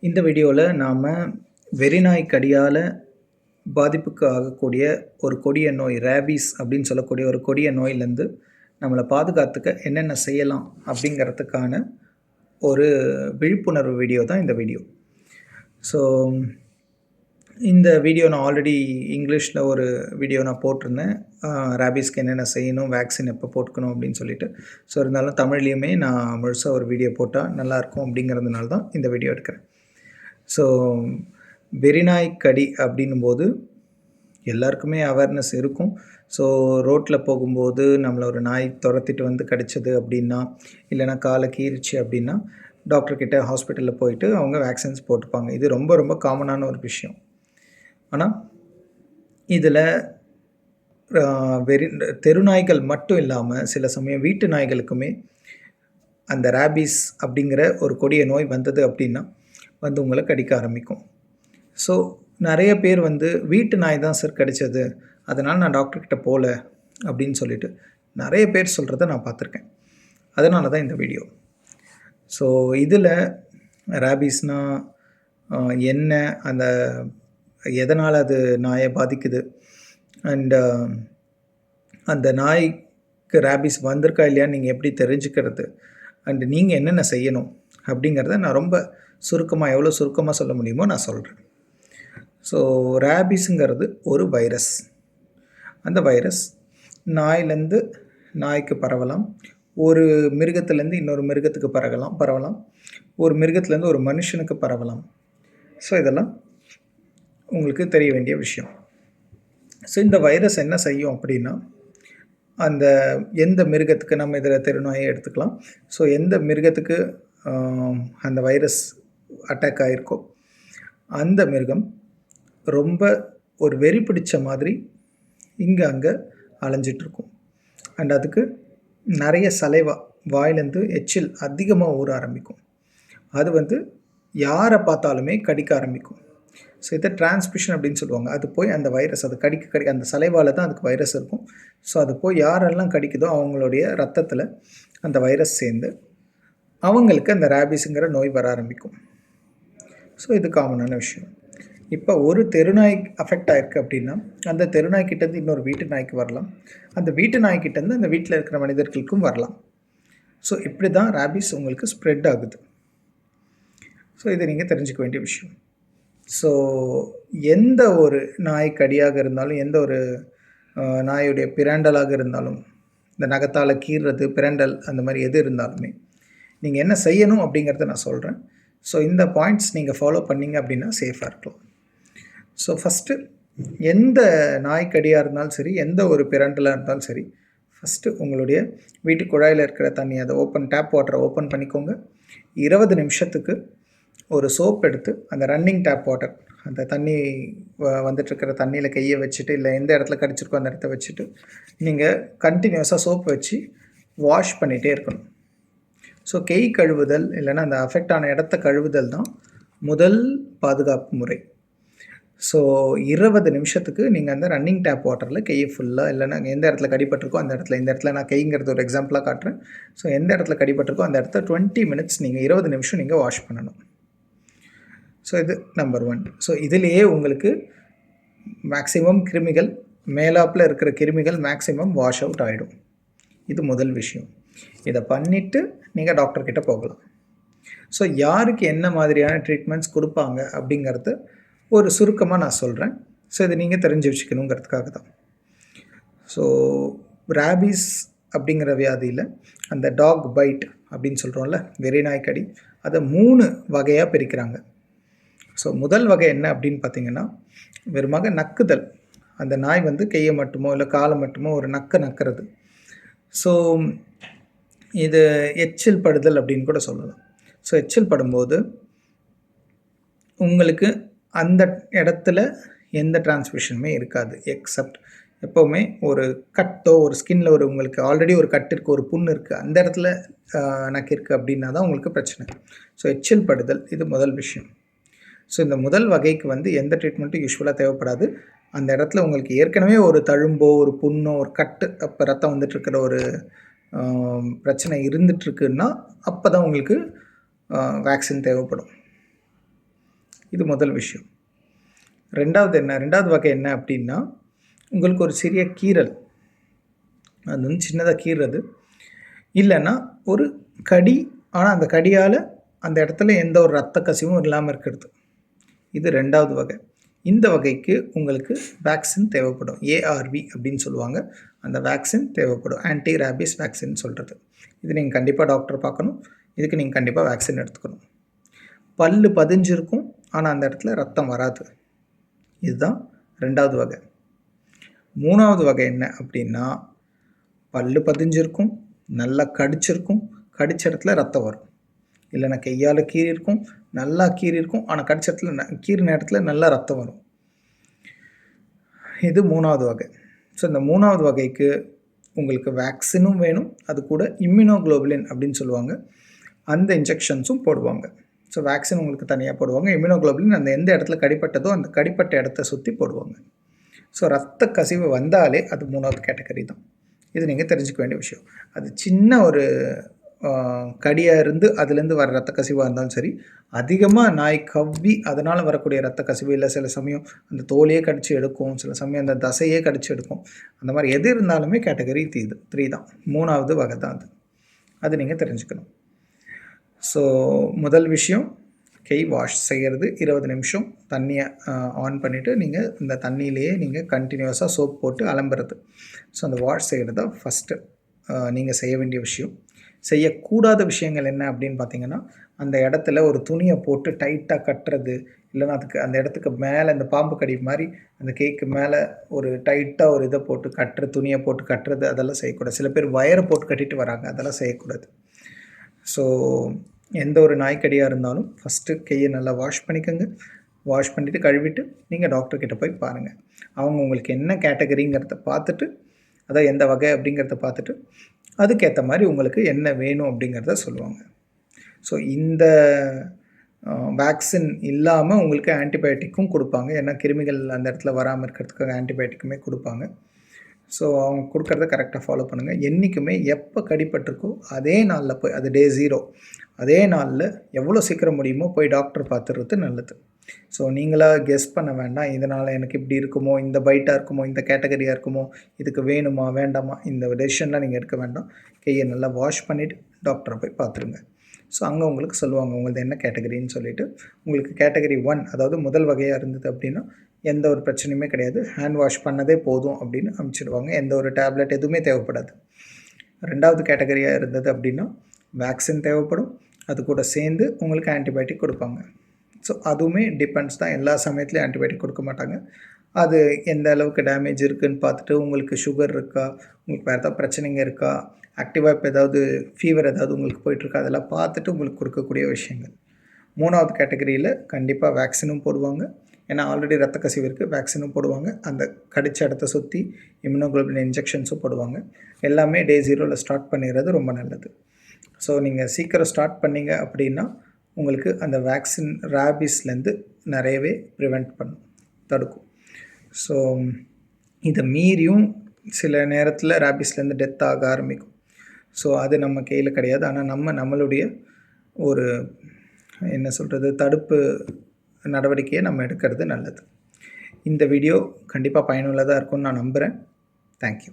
இந்த வீடியோவில் நாம் வெறிநாய் கடியால் பாதிப்புக்கு ஆகக்கூடிய ஒரு கொடிய நோய் ரேபீஸ் அப்படின்னு சொல்லக்கூடிய ஒரு கொடிய நோயிலேருந்து நம்மளை பாதுகாத்துக்க என்னென்ன செய்யலாம் அப்படிங்கிறதுக்கான ஒரு விழிப்புணர்வு வீடியோ தான் இந்த வீடியோ. ஸோ இந்த வீடியோ நான் ஆல்ரெடி இங்கிலீஷில் ஒரு வீடியோ நான் போட்டிருந்தேன், ரேபீஸ்க்கு என்னென்ன செய்யணும், வேக்சின் எப்போ போட்டுக்கணும் அப்படின்னு சொல்லிட்டு. ஸோ இருந்தாலும் தமிழ்லேயுமே நான் முழுசாக ஒரு வீடியோ போட்டால் நல்லாயிருக்கும் அப்படிங்கிறதுனால தான் இந்த வீடியோ எடுக்கிறேன். ஸோ வெறிநாய் கடி அப்படின்னும்போது எல்லாருக்குமே அவேர்னஸ் இருக்கும். ஸோ ரோட்டில் போகும்போது நம்மளை ஒரு நாய் துரத்திட்டு வந்து கடிச்சது அப்படின்னா, இல்லைனா காலை கீறிச்சு அப்படின்னா டாக்டர்கிட்ட ஹாஸ்பிட்டலில் போயிட்டு அவங்க வேக்சின்ஸ் போட்டுப்பாங்க. இது ரொம்ப ரொம்ப காமனான ஒரு விஷயம். ஆனால் இதில் தெரு நாய்கள் மட்டும் இல்லாமல் சில சமயம் வீட்டு நாய்களுக்குமே அந்த ரேபீஸ் அப்படிங்கிற ஒரு கொடிய நோய் வந்தது அப்படின்னா வந்து உங்களை கடிக்க ஆரம்பிக்கும். ஸோ நிறைய பேர் வந்து வீட்டு நாய் தான் சார் கடித்தது, அதனால் நான் டாக்டர்கிட்ட போகல அப்படின்னு சொல்லிட்டு நிறைய பேர் சொல்கிறத நான் பார்த்துருக்கேன். அதனால தான் இந்த வீடியோ. ஸோ இதில் ரேபீஸ்னால் என்ன, அந்த எதனால் அது நாயை பாதிக்குது, அண்டு அந்த நாய்க்கு ரேபீஸ் வந்திருக்கா இல்லையான்னு நீங்கள் எப்படி தெரிஞ்சுக்கிறது, அண்டு நீங்கள் என்னென்ன செய்யணும் அப்படிங்கிறத நான் ரொம்ப சுருக்கமாக, எவ்வளோ சுருக்கமாக சொல்ல முடியுமோ நான் சொல்கிறேன். ஸோ ரேபீஸுங்கிறது ஒரு வைரஸ். அந்த வைரஸ் நாயிலேருந்து நாய்க்கு பரவலாம், ஒரு மிருகத்துலேருந்து இன்னொரு மிருகத்துக்கு பரவலாம், ஒரு மிருகத்துலேருந்து ஒரு மனுஷனுக்கு பரவலாம். ஸோ இதெல்லாம் உங்களுக்கு தெரிய வேண்டிய விஷயம். ஸோ இந்த வைரஸ் என்ன செய்யும் அப்படின்னா, அந்த எந்த மிருகத்துக்கு, நம்ம இதில் தெருநாயை எடுத்துக்கலாம். ஸோ எந்த மிருகத்துக்கு அந்த வைரஸ் அட்டாக் ஆகிருக்கோ அந்த மிருகம் ரொம்ப ஒரு வெறி பிடிச்ச மாதிரி இங்கே அங்கே அலைஞ்சிட்ருக்கும். அண்ட் அதுக்கு நிறைய சலைவா, வாயிலேருந்து எச்சில் அதிகமாக ஊற ஆரம்பிக்கும். அது வந்து யாரை பார்த்தாலுமே கடிக்க ஆரம்பிக்கும். ஸோ இதை டிரான்ஸ்மிஷன் அப்படின்னு சொல்லுவாங்க. அது போய் அந்த வைரஸ், அது கடிக்க அந்த சலைவால் தான் அதுக்கு வைரஸ் இருக்கும். ஸோ அது போய் யாரெல்லாம் கடிக்குதோ அவங்களுடைய ரத்தத்தில் அந்த வைரஸ் சேர்ந்து அவங்களுக்கு அந்த ரேபீஸுங்கிற நோய் வர ஆரம்பிக்கும். ஸோ இது காமனான விஷயம். இப்போ ஒரு தெருநாய் அஃபெக்ட் ஆகிருக்கு அப்படின்னா அந்த தெருநாய்க்கிட்டேருந்து இன்னொரு வீட்டு நாய்க்கு வரலாம், அந்த வீட்டு நாய்க்கிட்டேருந்து அந்த வீட்டில் இருக்கிற மனிதர்களுக்கும் வரலாம். ஸோ இப்படி தான் ரேபீஸ் உங்களுக்கு ஸ்ப்ரெட் ஆகுது. ஸோ இதை நீங்கள் தெரிஞ்சுக்க வேண்டிய விஷயம். ஸோ எந்த ஒரு நாய் கடியாக இருந்தாலும், எந்த ஒரு நாயுடைய பிரண்டலாக இருந்தாலும், இந்த நகத்தால் கீறுறது, பிரண்டல் அந்த மாதிரி எது இருந்தாலுமே நீங்கள் என்ன செய்யணும் அப்படிங்கிறத நான் சொல்கிறேன். ஸோ இந்த பாயிண்ட்ஸ் நீங்கள் ஃபாலோ பண்ணிங்க அப்படின்னா சேஃபாக இருக்கலாம். ஸோ ஃபஸ்ட்டு எந்த நாய்க்கடியாக இருந்தாலும் சரி, எந்த ஒரு பிரண்டலாக இருந்தாலும் சரி, ஃபஸ்ட்டு உங்களுடைய வீட்டு குழாயில் இருக்கிற தண்ணி, அதை டேப் வாட்டரை ஓப்பன் பண்ணிக்கோங்க. 20 நிமிஷத்துக்கு ஒரு சோப் எடுத்து அந்த ரன்னிங் டேப் வாட்டர், அந்த தண்ணி வந்துட்டுருக்கிற தண்ணியில் கையை வச்சுட்டு, இல்லை எந்த இடத்துல கடிச்சிருக்கோ அந்த இடத்த வச்சுட்டு நீங்கள் கண்டினியூஸாக சோப் வச்சு வாஷ் பண்ணிகிட்டே இருக்கணும். ஸோ கை கழுவுதல், இல்லைன்னா அந்த அஃபெக்ட் ஆன இடத்த கழுவுதல் தான் முதல் பாதுகாப்பு முறை. ஸோ 20 நிமிஷத்துக்கு நீங்கள் அந்த ரன்னிங் டேப் வாட்டரில் கையை ஃபுல்லாக, இல்லைன்னா எந்த இடத்துல கடிப்பட்டிருக்கோ அந்த இடத்துல, இந்த இடத்துல நான் கைங்கிறது ஒரு எக்ஸாம்பிளாக காட்டுறேன். ஸோ எந்த இடத்துல கடிப்பட்டிருக்கோ அந்த இடத்த 20 மினிட்ஸ் நீங்கள் 20 நிமிஷம் நீங்கள் வாஷ் பண்ணணும். ஸோ இது நம்பர் 1. ஸோ இதிலேயே உங்களுக்கு மேக்ஸிமம் கிருமிகள், மேலாப்பில் இருக்கிற கிருமிகள் மேக்ஸிமம் வாஷ் அவுட் ஆகிடும். இது முதல் விஷயம். இதை பண்ணிவிட்டு நீங்கள் டாக்டர்கிட்ட போகலாம். ஸோ யாருக்கு என்ன மாதிரியான ட்ரீட்மெண்ட்ஸ் கொடுப்பாங்க அப்படிங்கிறது ஒரு சுருக்கமாக நான் சொல்கிறேன். ஸோ இதை நீங்கள் தெரிஞ்சு வச்சுக்கணுங்கிறதுக்காக தான். ஸோ ரேபீஸ் அப்படிங்கிற வியாதியில் அந்த டாக் பைட் அப்படின்னு சொல்கிறோம்ல, வெறிநாய் கடி, அதை 3 வகையாக பிரிக்கிறாங்க. ஸோ முதல் வகை என்ன அப்படின்னு பார்த்தீங்கன்னா, வெறுமாக நக்குதல். அந்த நாய் வந்து கையை மட்டுமோ இல்லை காலை மட்டுமோ ஒரு நக்கிறது. ஸோ இது எச்சில் படுதல் அப்படின்னு கூட சொல்லலாம். ஸோ எச்சில் படும்போது உங்களுக்கு அந்த இடத்துல எந்த டிரான்ஸ்மிஷனுமே இருக்காது. எக்ஸப்ட் எப்போவுமே ஒரு கட்டோ, ஒரு ஸ்கின்னில் ஒரு உங்களுக்கு ஆல்ரெடி ஒரு கட் இருக்குது, ஒரு புண்ணு இருக்குது, அந்த இடத்துல நக்கிருக்கு அப்படின்னா தான் உங்களுக்கு பிரச்சனை. ஸோ எச்சில் படுதல் இது முதல் விஷயம். ஸோ இந்த முதல் வகைக்கு வந்து எந்த ட்ரீட்மெண்ட்டும் யூஸ்வலாக தேவைப்படாது. அந்த இடத்துல உங்களுக்கு ஏற்கனவே ஒரு தழும்போ, ஒரு புண்ணோ, ஒரு கட்டு, அப்போ ரத்தம் வந்துட்டுருக்கிற ஒரு பிரச்சனை இருந்துகிட்ருக்குன்னா அப்போ தான் உங்களுக்கு வேக்சின் தேவைப்படும். இது முதல் விஷயம். 2வது வகை என்ன அப்படின்னா, உங்களுக்கு ஒரு சிறிய கீறல், அது வந்து சின்னதாக கீறுறது, இல்லைன்னா ஒரு கடி, ஆனால் அந்த கடியால் அந்த இடத்துல எந்த ஒரு ரத்த கசிவும் இல்லாமல் இருக்கிறது. இது 2வது வகை. இந்த வகைக்கு உங்களுக்கு வேக்சின் தேவைப்படும். ஏஆர்வி அப்படின்னு சொல்லுவாங்க. அந்த வேக்சின் தேவைப்படும். ஆன்டி ரேபீஸ் வேக்சின் சொல்கிறது. இது நீங்கள் கண்டிப்பாக டாக்டர் பார்க்கணும். இதுக்கு நீங்கள் கண்டிப்பாக வேக்சின் எடுத்துக்கணும். பல்லு பதிஞ்சிருக்கும், ஆனால் அந்த இடத்துல ரத்தம் வராது. இதுதான் 2வது வகை. 3வது வகை என்ன அப்படின்னா, பல்லு பதிஞ்சிருக்கும், நல்லா கடிச்சிருக்கும், கடிச்ச இடத்துல ரத்தம் வரும். இல்லைன்னா கையால் கீறியிருக்கும், நல்லா கீறியிருக்கும், ஆனால் கடிச்ச இடத்துல கீறின இடத்துல நல்லா ரத்தம் வரும். இது 3வது வகை. ஸோ இந்த 3வது வகைக்கு உங்களுக்கு வேக்சினும் வேணும், அது கூட இம்யூனோகுளோபுலின் அப்படின்னு சொல்லுவாங்க, அந்த இன்ஜெக்ஷன்ஸும் போடுவாங்க. ஸோ வேக்சின் உங்களுக்கு தனியாக போடுவாங்க. இம்யூனோகுளோபுலின் அந்த எந்த இடத்துல கடிப்பட்டதோ அந்த கடிப்பட்ட இடத்த சுற்றி போடுவாங்க. ஸோ ரத்த கசிவு வந்தாலே அது 3வது கேட்டகரி தான். இது நீங்கள் தெரிஞ்சுக்க வேண்டிய விஷயம். அது சின்ன ஒரு கடியாக இருந்து அதுலேருந்து வர ரத்த கசிவாக இருந்தாலும் சரி, அதிகமாக நாய் கவ்வி அதனால் வரக்கூடிய ரத்த கசிவு, இல்லை சில சமயம் அந்த தோலையே கடித்து எடுக்கும், சில சமயம் அந்த தசையே கடித்து எடுக்கும், அந்த மாதிரி எது இருந்தாலுமே கேட்டகரி 3 தான். 3வது வகை தான் அது. அது நீங்கள் தெரிஞ்சுக்கணும். ஸோ முதல் விஷயம், கை வாஷ் செய்கிறது. 20 நிமிஷம் தண்ணியை ஆன் பண்ணிவிட்டு நீங்கள் இந்த தண்ணியிலேயே நீங்கள் கண்டினியூஸாக சோப் போட்டு அலம்புறது. ஸோ அந்த வாஷ் செய்கிறது தான் ஃபஸ்ட்டு நீங்கள் செய்ய வேண்டிய விஷயம். செய்யக்கூடாத விஷயங்கள் என்ன அப்படின்னு பார்த்தீங்கன்னா, அந்த இடத்துல ஒரு துணியை போட்டு டைட்டாக கட்டுறது, இல்லைன்னா அதுக்கு அந்த இடத்துக்கு மேலே இந்த பாம்பு கடி மாதிரி அந்த கேக்கு மேலே ஒரு டைட்டாக ஒரு இதை போட்டு துணியை போட்டு கட்டுறது, அதெல்லாம் செய்யக்கூடாது. சில பேர் வயரை போட்டு கட்டிட்டு வராங்க, அதெல்லாம் செய்யக்கூடாது. ஸோ எந்த ஒரு நாய்க்கடியாக இருந்தாலும் ஃபஸ்ட்டு கையை நல்லா வாஷ் பண்ணிக்கோங்க. வாஷ் பண்ணிவிட்டு கழுவிட்டு நீங்கள் டாக்டர்கிட்ட போய் பாருங்கள். அவங்க உங்களுக்கு என்ன கேட்டகரிங்கிறத பார்த்துட்டு, அதான் எந்த வகை அப்படிங்கிறத பார்த்துட்டு, அதுக்கேற்ற மாதிரி உங்களுக்கு என்ன வேணும் அப்படிங்கிறத சொல்லுவாங்க. ஸோ இந்த வேக்சின் இல்லாமல் உங்களுக்கு ஆன்டிபயோட்டிக்கும் கொடுப்பாங்க. ஏன்னா கிருமிகள் அந்த இடத்துல வராமல் இருக்கிறதுக்காக ஆன்டிபயோட்டிக்குமே கொடுப்பாங்க. ஸோ அவங்க கொடுக்குறத கரெக்டாக ஃபாலோ பண்ணுங்கள். என்றைக்குமே எப்போ கடிப்பட்டிருக்கோ அதே நாளில் போய், அது டே 0, அதே நாளில் எவ்வளோ சீக்கிரம் முடியுமோ போய் டாக்டர் பார்த்துறது நல்லது. ஸோ நீங்களாக கெஸ் பண்ண வேண்டாம், இதனால் எனக்கு இப்படி இருக்குமோ, இந்த பைட்டாக இருக்குமோ, இந்த கேட்டகரியாக இருக்குமோ, இதுக்கு வேணுமா வேண்டாமா, இந்த டெசிஷன்லாம் நீங்கள் எடுக்க வேண்டாம். கையை நல்லா வாஷ் பண்ணிவிட்டு டாக்டரை போய் பார்த்துருங்க. ஸோ அங்கே உங்களுக்கு சொல்லுவாங்க உங்களது என்ன கேட்டகரின்னு சொல்லிவிட்டு. உங்களுக்கு கேட்டகரி 1, அதாவது முதல் வகையாக இருந்தது அப்படின்னா எந்த ஒரு பிரச்சனையுமே கிடையாது, ஹேண்ட் வாஷ் பண்ணதே போதும் அப்படின்னு அனுப்பிச்சிடுவாங்க. எந்த ஒரு டேப்லெட் எதுவுமே தேவைப்படாது. 2வது கேட்டகரியாக இருந்தது அப்படின்னா வேக்சின் தேவைப்படும், அது கூட சேர்ந்து உங்களுக்கு ஆன்டிபயோட்டிக் கொடுப்பாங்க. ஸோ அதுவுமே டிபெண்ட்ஸ் தான், எல்லா சமயத்துலையும் ஆன்டிபயோட்டிக் கொடுக்க மாட்டாங்க. அது எந்த அளவுக்கு டேமேஜ் இருக்குதுன்னு பார்த்துட்டு, உங்களுக்கு சுகர் இருக்கா, உங்களுக்கு வேறு ஏதாவது பிரச்சனைங்க இருக்கா, ஆக்டிவாக இப்போ ஏதாவது ஃபீவர் ஏதாவது உங்களுக்கு போயிட்டுருக்கா, அதெல்லாம் பார்த்துட்டு உங்களுக்கு கொடுக்கக்கூடிய விஷயங்கள். 3வது கேட்டகரியில் கண்டிப்பாக வேக்சினும் போடுவாங்க. ஏன்னா ஆல்ரெடி ரத்த கசிவு இருக்குது, வேக்சினும் போடுவாங்க. அந்த கடிச்ச இடத்த சுற்றி இம்யூனோகுளோபுலின் இன்ஜெக்ஷன்ஸும் போடுவாங்க. எல்லாமே டே 0ல் ஸ்டார்ட் பண்ணிடுறது ரொம்ப நல்லது. ஸோ நீங்கள் சீக்கிரம் ஸ்டார்ட் பண்ணிங்க அப்படின்னா உங்களுக்கு அந்த வேக்சின் ரேபீஸ்லேருந்து நிறையவே ப்ரிவெண்ட் தடுக்கும். ஸோ இதை மீறியும் சில நேரத்தில் ரேபீஸ்லேருந்து டெத் ஆக ஆரம்பிக்கும். ஸோ அது நம்ம கையில் கிடையாது. ஆனால் நம்மளுடைய ஒரு என்ன சொல்கிறது, தடுப்பு நடவடிக்கையை நம்ம எடுக்கிறது நல்லது. இந்த வீடியோ கண்டிப்பாக பயனுள்ளதாக இருக்கும்னு நான் நம்புகிறேன். தேங்க்யூ.